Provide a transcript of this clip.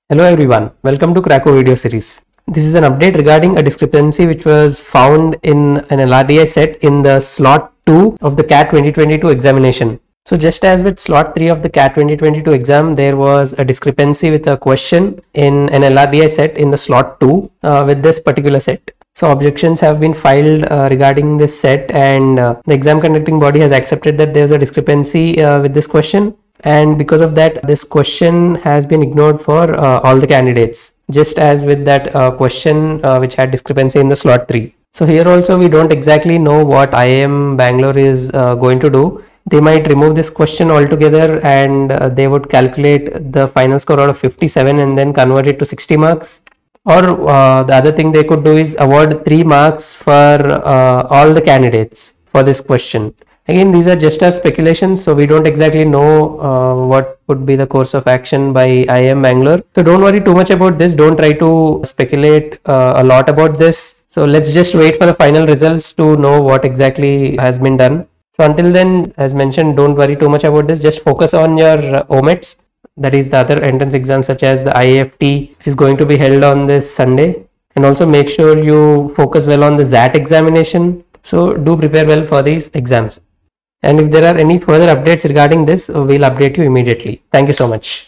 Hello everyone, welcome to Cracku video series. This is an update regarding a discrepancy which was found in an LRDI set in the slot 2 of the CAT 2022 examination. So just as with slot 3 of the CAT 2022 exam, there was a discrepancy with a question in an LRDI set in the slot 2 with this particular set. So objections have been filed regarding this set, and the exam conducting body has accepted that there is a discrepancy with this question. And because of that, this question has been ignored for all the candidates, just as with that question which had discrepancy in the slot 3. So here also we don't exactly know what IIM Bangalore is going to do. They might remove this question altogether, and they would calculate the final score out of 57 and then convert it to 60 marks. Or the other thing they could do is award 3 marks for all the candidates for this question. Again, these are just as speculations, so we don't exactly know what would be the course of action by IIM Bangalore. So don't worry too much about this. Don't try to speculate a lot about this. So let's just wait for the final results to know what exactly has been done. So until then, as mentioned, don't worry too much about this. Just focus on your OMETs. That is the other entrance exams such as the IAFT, which is going to be held on this Sunday. And also make sure you focus well on the ZAT examination. So do prepare well for these exams. And if there are any further updates regarding this, we'll update you immediately. Thank you so much.